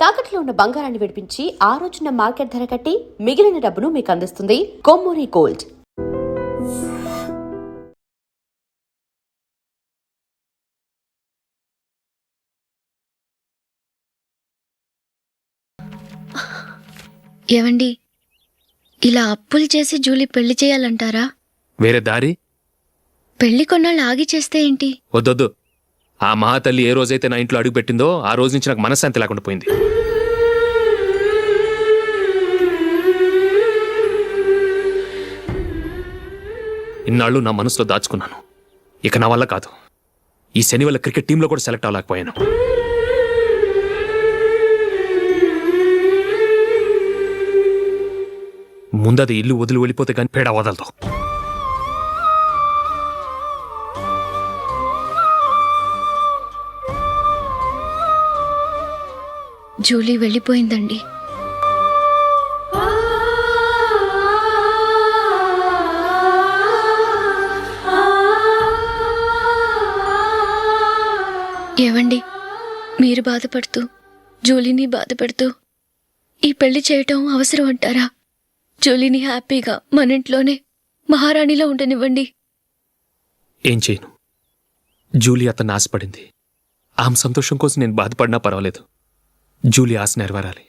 తాకట్లో ఉన్న బంగారాన్ని విడిపించి ఆ రోజున మార్కెట్ ధర కట్టి మిగిలిన డబ్బును మీకు అందిస్తుంది కొమ్మూరి గోల్డ్. ఏవండి, ఇలా అప్పులు చేసి జూలీ పెళ్లి చేయాలంటారా? వేరే దారి? పెళ్లి కొన్నాళ్ళు ఆగి చేస్తే ఏంటి? వద్దొద్దు. ఆ మహాతల్లి ఏ రోజైతే నా ఇంట్లో అడుగు పెట్టిందో ఆ రోజు నుంచి నాకు మనశ్శాంతి లేకుండా పోయింది. ఇన్నాళ్ళు నా మనసులో దాచుకున్నాను. ఇక నా వల్ల కాదు. ఈ శని వల్ల క్రికెట్ టీంలో కూడా సెలెక్ట్ అవ్వలేకపోయాను. ముందది ఇల్లు వదిలి వెళ్ళిపోతే కానీ పేడ వదలదు. జూలీ వెళ్ళిపోయిందండి. ఏవండి, మీరు బాధపడుతూ జూలీని బాధపెడుతూ ఈ పెళ్లి చేయటం అవసరం అంటారా? జూలీని హ్యాపీగా మన ఇంట్లోనే మహారాణిలో ఉండనివ్వండి. ఏం చేయను? జూలీ అతన్ని ఆశపడింది. ఆమె సంతోషం కోసం నేను బాధపడినా పర్వాలేదు. జూలీ ఆశ నెరవేరాలి.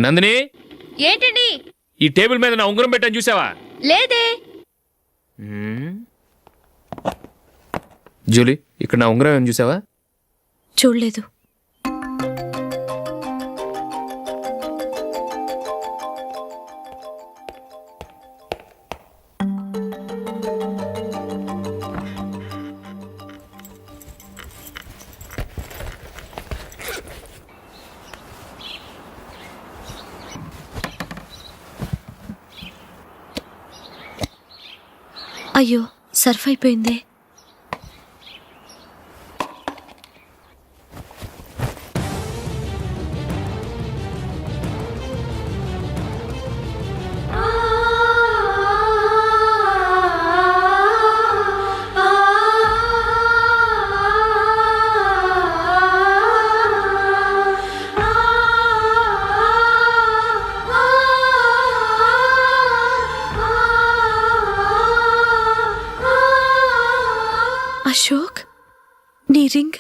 నందిని, ఏంటండి? ఈ టేబుల్ మీద నా ఉంగరం పెట్టాను చూసావా? లేదే. జూలీ, ఇక్కడ నా ఉంగరం ఏం చూసావా? చూడలేదు. అయ్యో, సర్ఫ్ అయిపోయిందే. అశోక్, నీ రింగ్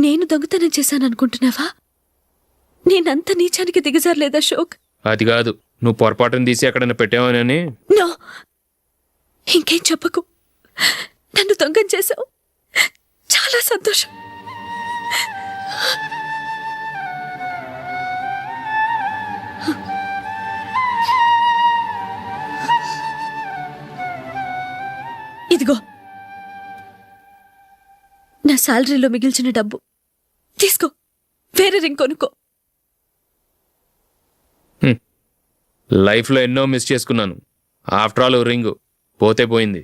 నేను దొంగతనం చేశాననుకుంటున్నావా? నేనంత నీచానికి దిగజారలేదు అశోక్. అది కాదు, నువ్వు పొరపాటును తీసి ఎక్కడైనా పెట్టావని. నో, ఇంకేం చెప్పకు. నన్ను దొంగం చేశావు. చాలా సంతోషం. ఇదిగో నా శాలరీలో మిగిల్చిన డబ్బు తీసుకో. వేరే రింగ్ కొనుక్కో. లైఫ్లో ఎన్నో మిస్ చేసుకున్నాను. ఆఫ్టర్ ఆల్ రింగ్ పోతే పోయింది.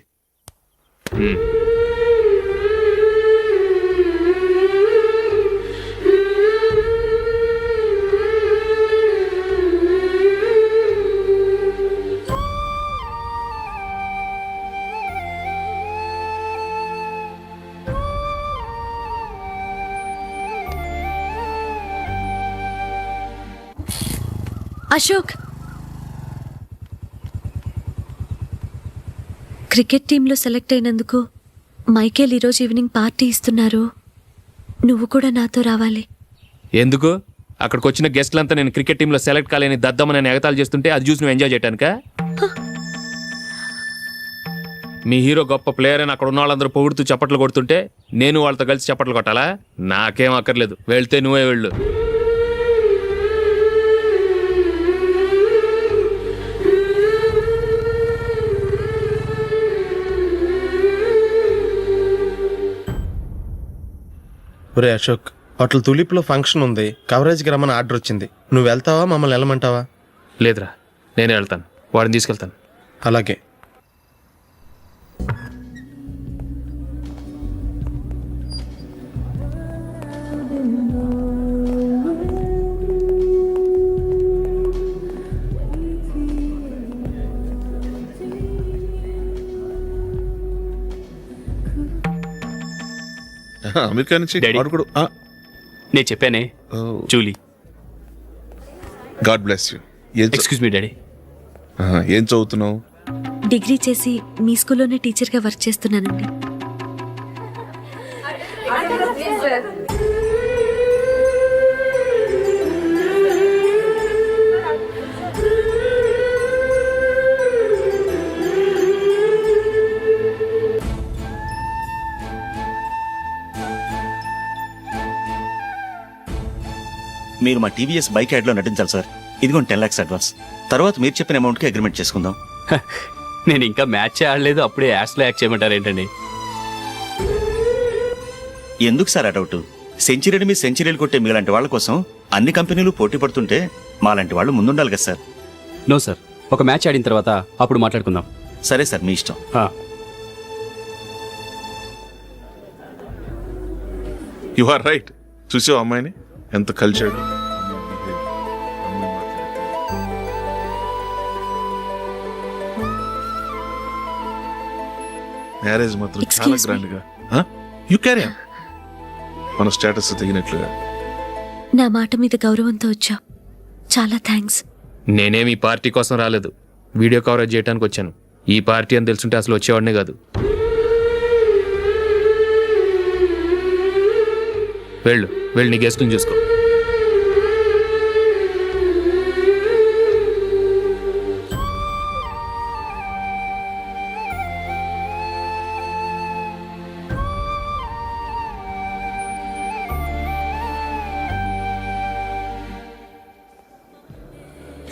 అశోక్, క్రికెట్ టీంలో సెలెక్ట్ అయినందుకు మైకేల్ ఈరోజు ఈవినింగ్ పార్టీ ఇస్తున్నారు. నువ్వు కూడా నాతో రావాలి. ఎందుకు? అక్కడికి వచ్చిన గెస్ట్లంతా నేను క్రికెట్ టీంలో సెలెక్ట్ కాలేని దద్దమని ఎగతాలు చేస్తుంటే అది చూసి నువ్వు ఎంజాయ్ చేయటానిక? మీ హీరో గొప్ప ప్లేయర్ అని అక్కడ ఉన్న వాళ్ళందరూ పొగుడుతూ చప్పట్లు కొడుతుంటే నేను వాళ్ళతో కలిసి చప్పట్లు కొట్టాలా? నాకేం అక్కర్లేదు. వెళ్తే నువ్వే వెళ్ళు. ఒరే అశోక్, హోటల్ తులిప్లో ఫంక్షన్ ఉంది. కవరేజ్కి రమ్మని ఆర్డర్ వచ్చింది. నువ్వు వెళ్తావా, మమ్మల్ని వెళ్ళమంటావా? లేదురా, నేనే వెళ్తాను. వాడిని తీసుకెళ్తాను. అలాగే. అమెరికా నుంచి డాడీ. వాడు కూడా నేను చెప్పానే Julie. God bless you. Excuse me daddy. ఏం చదువుతున్నావు? డిగ్రీ చేసి మీ స్కూల్లోనే టీచర్గా వర్క్ చేస్తున్నానండి. మీరు మా టీవీఎస్ బైక్ యాడ్లో నటించాలి సార్. ఇదిగోండి 10 lakhs అడ్వాన్స్. తర్వాత మీరు చెప్పిన అమౌంట్కి అగ్రిమెంట్ చేసుకుందాం. నేను ఇంకా మ్యాచ్ ఆడలేదు, అప్పుడే యాడ్స్లో యాక్ట్ చేయమంటారు ఏంటండి? ఎందుకు సార్ ఆ డౌట్? సెంచరీని మీ సెంచరీలు కొట్టే మీలాంటి వాళ్ళ కోసం అన్ని కంపెనీలు పోటీ పడుతుంటే మాలాంటి వాళ్ళు ముందుండాలి కదా సార్. నో సార్, ఒక మ్యాచ్ ఆడిన తర్వాత అప్పుడు మాట్లాడుకుందాం. సరే సార్, మీ ఇష్టం. You are right. చూసావు అమ్మాయిని ఎంత కల్చర్డ్. మ్యారేజ్ మాత్రం చాలా Excuse me. గ్రాండ్ గా. You carry on. మన స్టేటస్ తగినట్లుగా. నా మాట మీద గౌరవంతో వచ్చా. చాలా థ్యాంక్స్. నేనేం ఈ పార్టీ కోసం రాలేదు, వీడియో కవరేజ్ చేయడానికి వచ్చాను. ఈ పార్టీ అని తెలుసుంటే అసలు వచ్చేవాడినే కాదు. వెళ్ళు నీ గెస్ట్ని చూసుకో.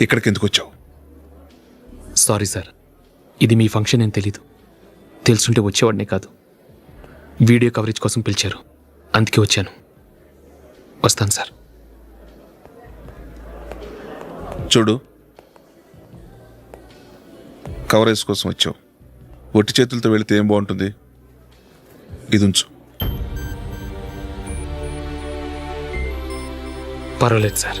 ఇక్కడికి ఎందుకు వచ్చావు? సారీ సార్, ఇది మీ ఫంక్షన్ అని తెలీదు. తెలుసుంటే వచ్చేవాడినే కాదు. వీడియో కవరేజ్ కోసం పిలిచారు, అందుకే వచ్చాను. వస్తాను సార్. చూడు, కవరేజ్ కోసం వచ్చావు. ఒట్టి చేతులతో వెళితే ఏం బాగుంటుంది? ఇది ఉంచు. పర్వాలేదు సార్.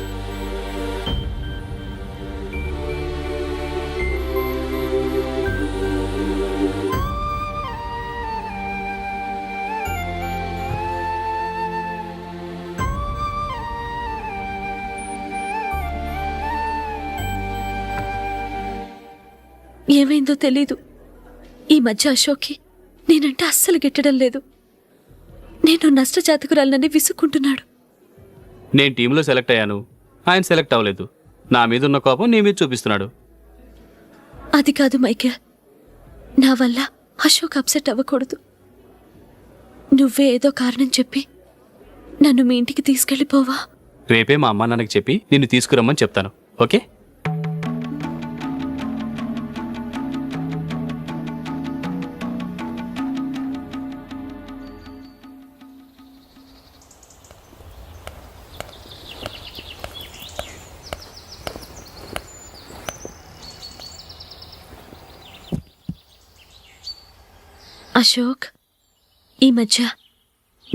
ఏమైందో తెలీదు. ఈ మధ్య అశోక్కి నేనంటే అస్సలు గిట్టడం లేదు. నేను నష్టజాతకురాలనని విసుక్కుంటున్నాడు. నేను టీంలో సెలెక్ట్ అయ్యాను, ఆయన సెలెక్ట్ అవ్వలేదు. నా మీద ఉన్న కోపం నీ మీద చూపిస్తున్నాడు. అది కాదు మైకేల్, నా వల్ల అశోక్ అప్సెట్ అవ్వకూడదు. నువ్వే ఏదో కారణం చెప్పి నన్ను మీ ఇంటికి తీసుకెళ్ళిపోవా? రేపే మా అమ్మ నాన్నకి చెప్పి నిన్ను తీసుకురమ్మని చెప్తాను. ఓకే? అశోక్, ఈ మధ్య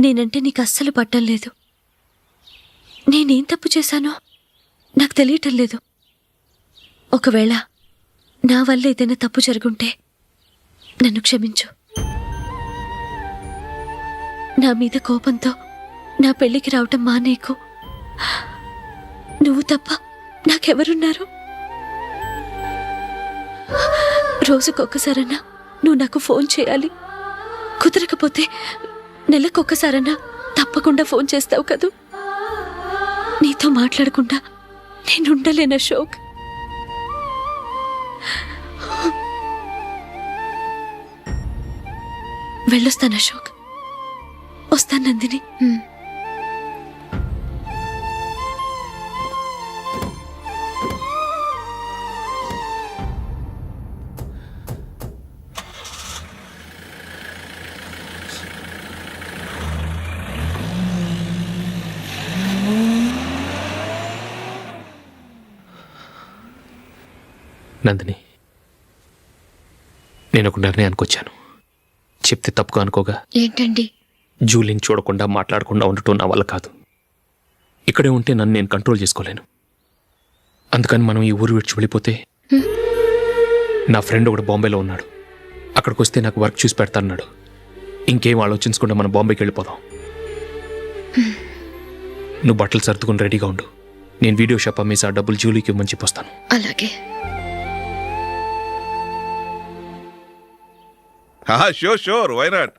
నేనంటే నీకు అస్సలు పట్టం లేదు. నేనేం తప్పు చేశానో నాకు తెలియటం లేదు. ఒకవేళ నా వల్ల ఏదైనా తప్పు జరుగుంటే నన్ను క్షమించు. నా మీద కోపంతో నా పెళ్లికి రావటం మానేకు. నువ్వు తప్ప నాకెవరున్నారు? రోజుకొక్కసారన్నా నువ్వు నాకు ఫోన్ చేయాలి. కుదరకపోతే నెలకొక్కసారన్నా తప్పకుండా ఫోన్ చేస్తావు కదూ. నీతో మాట్లాడకుండా నేనుండలేను అశోక్. వెళ్ళొస్తాను అశోక్. వస్తాను నందిని. నందిని, నేను ఒక నిర్ణయానికి వచ్చాను. చెప్తే తప్పుగా అనుకోగా. ఏంటండి? జూలీని చూడకుండా మాట్లాడకుండా ఉండటం నా వల్ల కాదు. ఇక్కడే ఉంటే నన్ను నేను కంట్రోల్ చేసుకోలేను. అందుకని మనం ఈ ఊరు విడిచి వెళ్ళిపోతే, నా ఫ్రెండ్ ఒకడు బాంబేలో ఉన్నాడు, అక్కడికి వస్తే నాకు వర్క్ చూసి పెడతాన్నాడు. ఇంకేం ఆలోచించకుండా మనం బాంబేకి వెళ్ళిపోదాం. నువ్వు బట్టలు సర్దుకుని రెడీగా ఉండు. నేను వీడియో షాప్ అమ్మేసి ఆ డబ్బులు జూలీకి ఇవ్వమని చెప్పొస్తాను. అలాగే. Sure why not.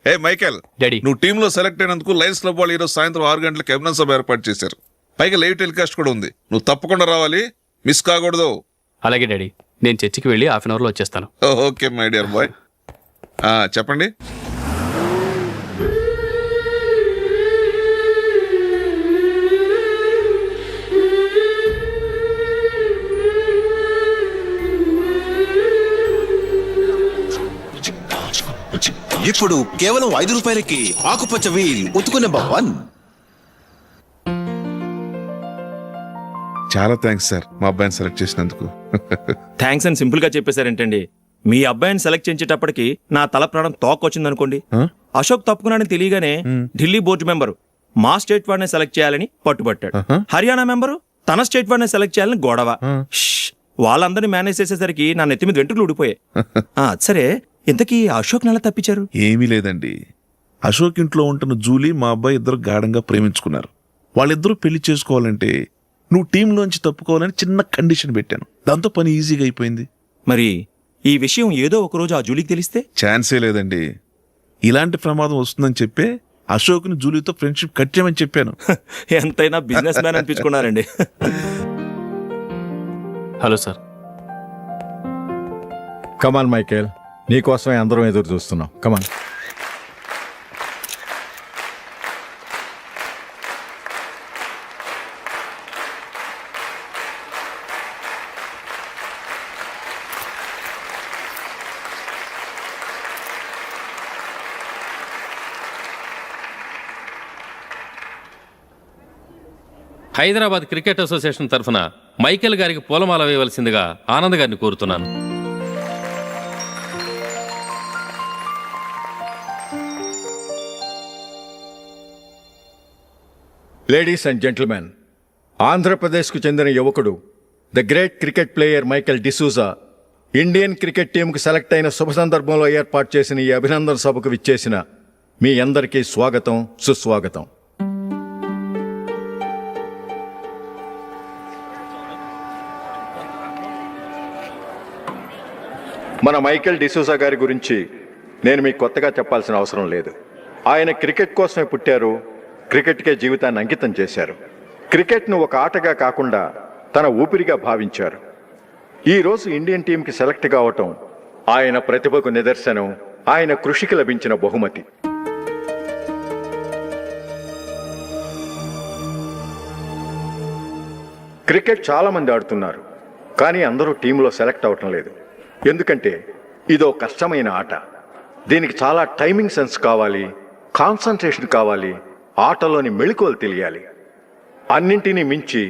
Hey Michael, daddy. నువ్వు టీంలో సెలెక్ట్ అయినందుకు లయన్స్ క్లబ్ వాళ్ళు ఈరోజు సాయంత్రం 6 గంటలకు అభినందన సభ ఏర్పాటు చేశారు. పైగా లైవ్ టెలికాస్ట్ కూడా ఉంది. నువ్వు తప్పకుండా రావాలి, మిస్ కాకూడదు. అలాగే డాడీ, నేను చర్చికి వెళ్ళి హాఫ్ అన్ అవర్లో వచ్చేస్తాను. Okay my dear bye. చెప్పండి. ఇప్పుడు కేవలం 5 రూపాయలకి ఆకుపచ్చ వీల్ ఉతుకు నెంబర్ 1. చాలా థ్యాంక్స్ సార్ మా అబ్బాయిని సెలెక్ట్ చేసినందుకు. థ్యాంక్స్ అని సింపుల్ గా చెప్పేశారేంటండి. మీ అబ్బాయిని సెలెక్ట్ చేయించేటప్పటికి నా తల ప్రాణం తోకొచ్చిందనుకోండి. అశోక్ తప్పుకున్నాడని తెలియగానే ఢిల్లీ బోర్డు మెంబరు మా స్టేట్ వాడిని సెలెక్ట్ చేయాలని పట్టుబట్టాడు. హర్యానా మెంబరు తన స్టేట్ వాడిని సెలెక్ట్ చేయాలని గొడవ. వాళ్ళందరినీ మేనేజ్ చేసేసరికి నా నెత్తి మీద వెంట్రుకలు ఊడిపోయాయి. సరే, ఇంతకీ అశోక్ నెల తప్పించారు? ఏమీ లేదండి. అశోక్ ఇంట్లో ఉంటున్న జూలీ మా అబ్బాయి ఇద్దరు గాఢంగా ప్రేమించుకున్నారు. వాళ్ళిద్దరూ పెళ్లి చేసుకోవాలంటే నువ్వు టీంలోంచి తప్పుకోవాలని చిన్న కండిషన్ పెట్టాను. దాంతో పని ఈజీగా అయిపోయింది. మరి ఈ విషయం ఏదో ఒక రోజు ఆ జూలీకి తెలిస్తే? ఛాన్సే లేదండి. ఇలాంటి ప్రమాదం వస్తుందని చెప్పే అశోక్ని జూలీతో ఫ్రెండ్షిప్ కట్ చేయమని చెప్పాను. ఎంతైనా బిజినెస్ మ్యాన్ అనిపించుకున్నారండి. Hello sir. కమాన్ మైకేల్, నీకోసమే అందరం ఎదురు చూస్తున్నాం. కమాన్. హైదరాబాద్ క్రికెట్ అసోసియేషన్ తరఫున మైకేల్ గారికి పూలమాల వేయవలసిందిగా ఆనంద్ గారిని కోరుతున్నాను. లేడీస్ అండ్ జెంటిల్మెన్, ఆంధ్రప్రదేశ్కు చెందిన యువకుడు the great cricket player Michael D'Souza Indian cricket టీంకు సెలెక్ట్ అయిన శుభ సందర్భంలో ఏర్పాటు చేసిన ఈ అభినందన సభకు విచ్చేసిన మీ అందరికీ స్వాగతం, సుస్వాగతం. మన మైకేల్ డిసూజా గారి గురించి నేను మీకు కొత్తగా చెప్పాల్సిన అవసరం లేదు. ఆయన క్రికెట్ కోసమే పుట్టారు, క్రికెట్కే జీవితాన్ని అంకితం చేశారు. క్రికెట్ను ఒక ఆటగా కాకుండా తన ఊపిరిగా భావించారు. ఈరోజు ఇండియన్ టీంకి సెలెక్ట్ కావటం ఆయన ప్రతిభకు నిదర్శనం, ఆయన కృషికి లభించిన బహుమతి. క్రికెట్ చాలామంది ఆడుతున్నారు, కానీ అందరూ టీంలో సెలెక్ట్ అవటం లేదు. ఎందుకంటే ఇదో కష్టమైన ఆట. దీనికి చాలా టైమింగ్ సెన్స్ కావాలి, కాన్సన్ట్రేషన్ కావాలి, ఆటలోని మెళకువలు తెలియాలి. అన్నింటినీ మించి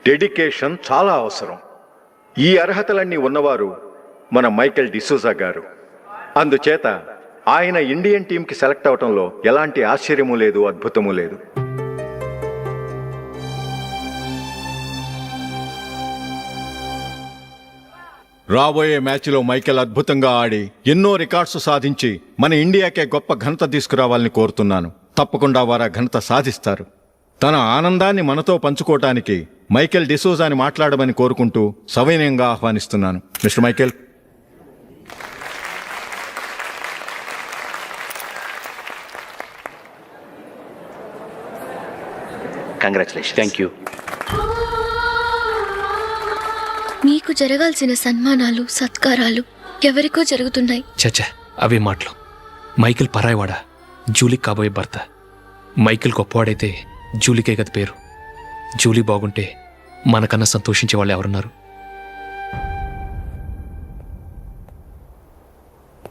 డెడికేషన్ చాలా అవసరం. ఈ అర్హతలన్నీ ఉన్నవారు మన మైకేల్ డిసూజా గారు. అందుచేత ఆయన ఇండియన్ టీంకి సెలెక్ట్ అవటంలో ఎలాంటి ఆశ్చర్యమూ లేదు, అద్భుతమూ లేదు. రాబోయే మ్యాచ్లో మైకేల్ అద్భుతంగా ఆడి ఎన్నో రికార్డ్స్ సాధించి మన ఇండియాకే గొప్ప ఘనత తీసుకురావాలని కోరుతున్నాను. తప్పకుండా వారు ఆ ఘనత సాధిస్తారు. తన ఆనందాన్ని మనతో పంచుకోవటానికి మైకేల్ డిసూజాని మాట్లాడమని కోరుకుంటూ సవినయంగా ఆహ్వానిస్తున్నాను. Mister Michael. Congratulation. Thank you. నీకు జరగాల్సిన సన్మానాలు, సత్కారాలు ఎవరికో జరుగుతున్నాయి. చచ్చా, అవే మాటలు. మైకేల్ పరాయవాడా, జూలీకి కాబోయే భర్త. మైకేల్ గొప్పవాడైతే జూలీకే గది పేరు. జూలీ బాగుంటే మనకన్నా సంతోషించే వాళ్ళు ఎవరున్నారు?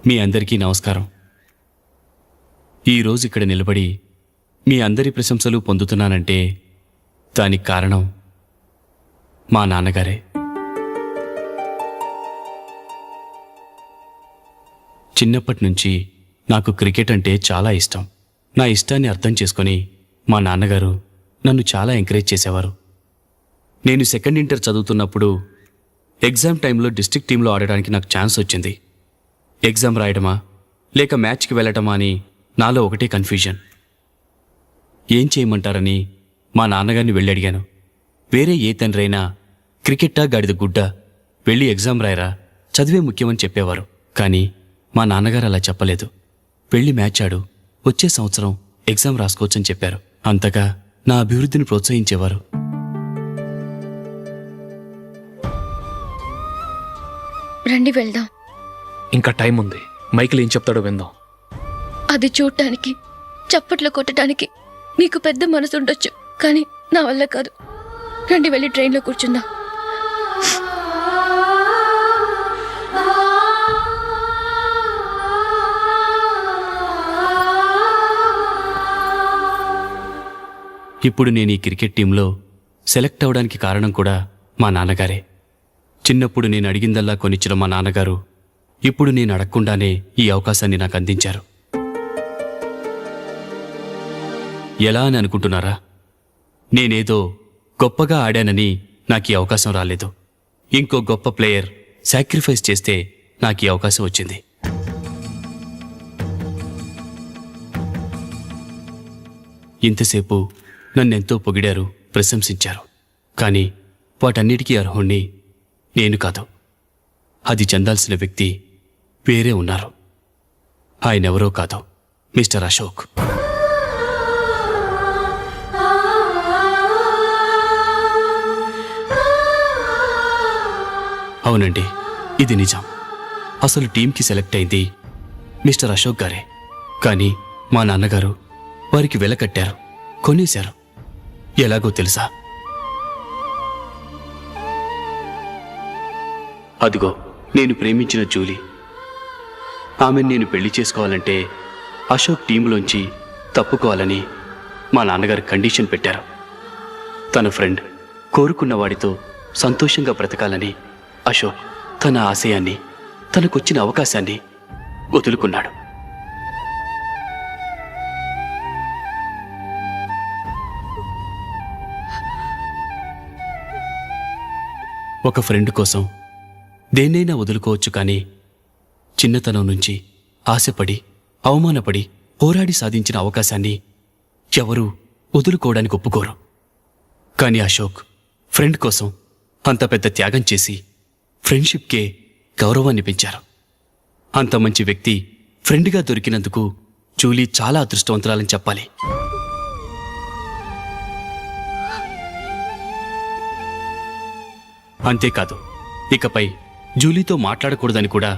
మీ అందరికీ నమస్కారం. ఈరోజు ఇక్కడ నిలబడి మీ అందరి ప్రశంసలు పొందుతున్నానంటే దానికి కారణం మా నాన్నగారే. చిన్నప్పటి నుంచి నాకు క్రికెట్ అంటే చాలా ఇష్టం. నా ఇష్టాన్ని అర్థం చేసుకొని మా నాన్నగారు నన్ను చాలా ఎంకరేజ్ చేసేవారు. నేను సెకండ్ ఇంటర్ చదువుతున్నప్పుడు ఎగ్జామ్ టైంలో డిస్ట్రిక్ట్ టీంలో ఆడడానికి నాకు ఛాన్స్ వచ్చింది. ఎగ్జామ్ రాయడమా లేక మ్యాచ్కి వెళ్ళటమా అని నాలో ఒకటే కన్ఫ్యూజన్. ఏం చేయమంటారని మా నాన్నగారిని వెళ్ళి అడిగాను. వేరే ఏ తండ్రి అయినా క్రికెట్టా గాడిద గుడ్డ, వెళ్ళి ఎగ్జామ్ రాయరా, చదివే ముఖ్యమని చెప్పేవారు. కానీ మా నాన్నగారు అలా చెప్పలేదు. వెళ్ళి మ్యాచ్ ఆడు, వచ్చే సంవత్సరం ఎగ్జామ్ రాసుకోవచ్చని చెప్పారు. అంతగా నా అభివృద్ధిని ప్రోత్సహించేవారు. రండి వెళ్దాం. ఇంకా టైం ఉంది. మైకిల్ ఏం చెప్తాడో విందాం. అది చూడటానికి, చప్పట్లు కొట్టడానికి మీకు పెద్ద మనసు ఉండొచ్చు, కానీ నా వల్ల కాదు. రండి వెళ్ళి ట్రైన్లో కూర్చుందాం. ఇప్పుడు నేను ఈ క్రికెట్ టీంలో సెలెక్ట్ అవడానికి కారణం కూడా మా నాన్నగారే. చిన్నప్పుడు నేను అడిగిందల్లా కొనిచ్చిన మా నాన్నగారు ఇప్పుడు నేను అడగకుండానే ఈ అవకాశాన్ని నాకు అందించారు. ఎలా అని అనుకుంటున్నారా? నేనేదో గొప్పగా ఆడానని నాకు ఈ అవకాశం రాలేదు. ఇంకో గొప్ప ప్లేయర్ సాక్రిఫైస్ చేస్తే నాకు ఈ అవకాశం వచ్చింది. ఇంతసేపు నన్నెంతో పొగిడారు, ప్రశంసించారు. కానీ వాటన్నిటికీ అర్హుణ్ణి నేను కాదు. అది చెందాల్సిన వ్యక్తి వేరే ఉన్నారు. ఆయనెవరో కాదు, మిస్టర్ అశోక్. అవునండి, ఇది నిజం. అసలు టీంకి సెలెక్ట్ అయింది మిస్టర్ అశోక్ గారే. కానీ మా నాన్నగారు వారికి వెల కట్టారు, కొనేశారు. ఎలాగో తెలుసా? అదిగో నేను ప్రేమించిన జూలీ. ఆమెను నేను పెళ్లి చేసుకోవాలంటే అశోక్ టీంలోంచి తప్పుకోవాలని మా నాన్నగారు కండిషన్ పెట్టారు. తన ఫ్రెండ్ కోరుకున్న వాడితో సంతోషంగా బ్రతకాలని అశోక్ తన ఆశయాన్ని, తనకొచ్చిన అవకాశాన్ని వదులుకున్నాడు. ఒక ఫ్రెండ్ కోసం దేన్నైనా వదులుకోవచ్చు, కానీ చిన్నతనం నుంచి ఆశపడి, అవమానపడి, పోరాడి సాధించిన అవకాశాన్ని ఎవరూ వదులుకోవడానికి ఒప్పుకోరు. కానీ అశోక్ ఫ్రెండ్ కోసం అంత పెద్ద త్యాగం చేసి ఫ్రెండ్షిప్కే గౌరవాన్ని పెంచారు. అంత మంచి వ్యక్తి ఫ్రెండ్గా దొరికినందుకు జూలీ చాలా అదృష్టవంతురాలని చెప్పాలి. అంతేకాదు, ఇకపై జూలీతో మాట్లాడకూడదని కూడా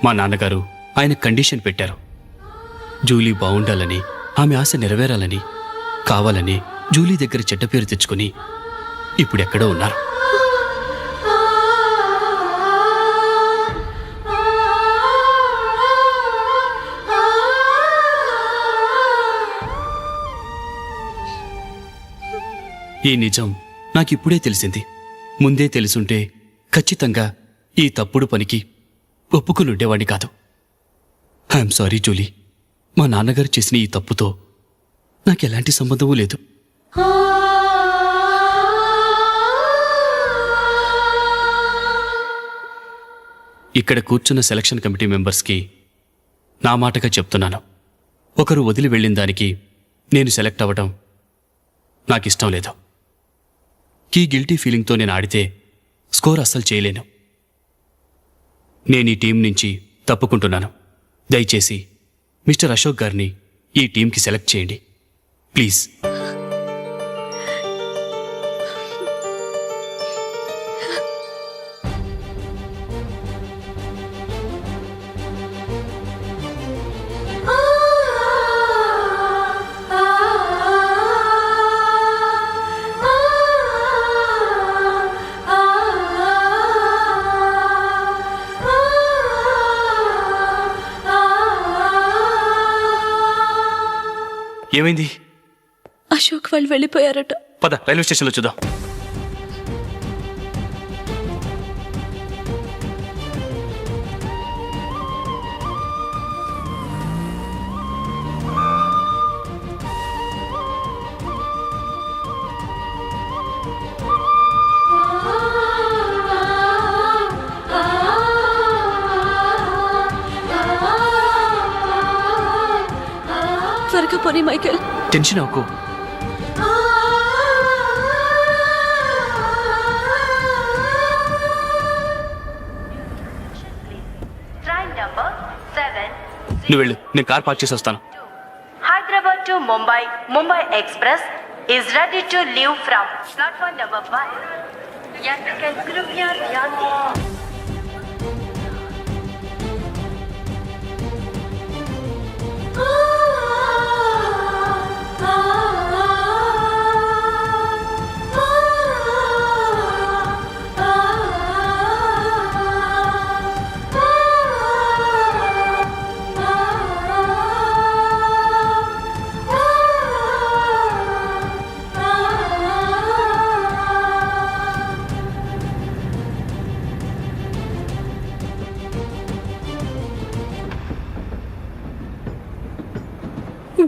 మా నాన్నగారు ఆయన కండిషన్ పెట్టారు. జూలీ బాగుండాలని, ఆమె ఆశ నెరవేరాలని, కావాలని జూలీ దగ్గర చెడ్డ పేరు తెచ్చుకుని ఇప్పుడెక్కడో ఉన్నారు. ఈ నిజం నాకిప్పుడే తెలిసింది. ముందే తెలుసుంటే ఖచ్చితంగా ఈ తప్పుడు పనికి ఒప్పుకుని ఉండేవాడిని కాదు. I'm sorry Julie. మా నాన్నగారు చేసిన ఈ తప్పుతో నాకెలాంటి సంబంధమూ లేదు. ఇక్కడ కూర్చున్న సెలక్షన్ కమిటీ మెంబర్స్కి నా మాటగా చెప్తున్నాను. ఒకరు వదిలి వెళ్ళిన దానికి నేను సెలెక్ట్ అవ్వడం నాకిష్టం లేదు. ఈ గిల్టీ ఫీలింగ్తో నేను ఆడితే స్కోర్ అస్సలు చేయలేను. నేను ఈ టీం నుంచి తప్పుకుంటున్నాను. దయచేసి మిస్టర్ అశోక్ గారిని ఈ టీంకి సెలెక్ట్ చేయండి ప్లీజ్. ఏమైంది? అశోక్ వాళ్ళు వెళ్ళిపోయారట. పద రైల్వే స్టేషన్లో చూద్దాం. త్వరగా పోనీ మైకేల్. టెన్షన్ అవ్వకు. నువ్వు వెళ్ళు, నేను కార్ పార్క్ చేసి వస్తాను. Hyderabad to Mumbai, Mumbai Express is ready to leave from platform number 1. यात्रिगण कृपया ध्यान दें.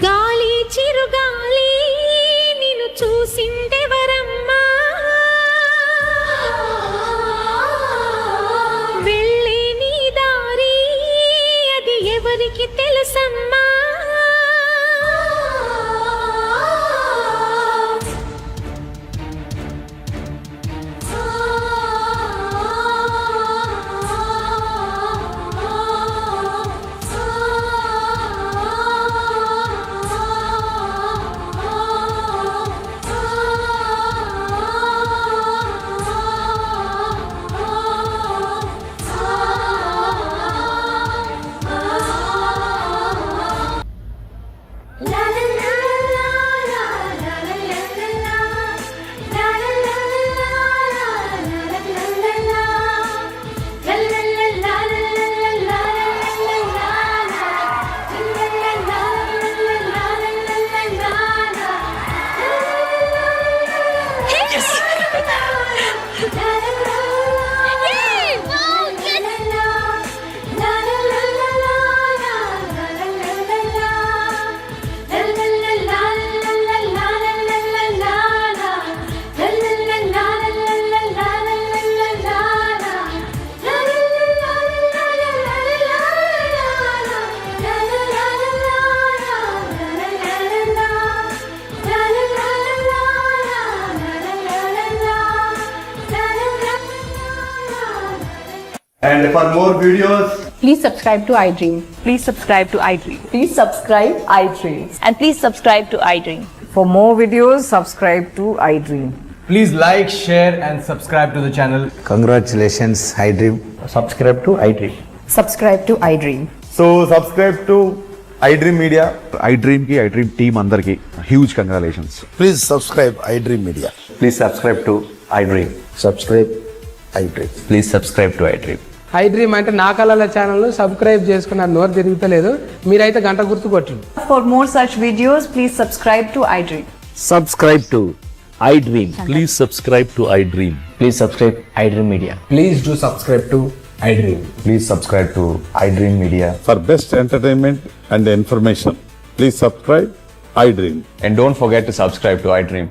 గాలి చిరుగాలి నిన్ను చూసిందెవరమ్మా, వెళ్ళే నీ దారి అది ఎవరికి తెలుసమ్మా. And for more videos, please subscribe to iDream. Please subscribe to iDream. Please subscribe iDream. And please subscribe to iDream. For more videos, subscribe to iDream. please like, share, and subscribe to the channel. Congratulations, iDream. Subscribe to iDream. Subscribe to iDream. So, subscribe to iDream Media. iDream ki iDream team andarki huge congratulations. Please subscribe I dream media. Please subscribe to iDream. Subscribe I dream. Please subscribe to iDream. iDream అంటే నా కళల channel subscribe చేసుకున్న నోరు తిరుగుతలేదు, మీరైతే గంట గుర్తు కొట్టండి. For more such videos, please subscribe to iDream. Subscribe to iDream. Please subscribe to iDream. Please subscribe iDream Media. Please do subscribe to iDream. Please subscribe to iDream Media. For best entertainment and information please subscribe I dream. And don't forget to subscribe to iDream.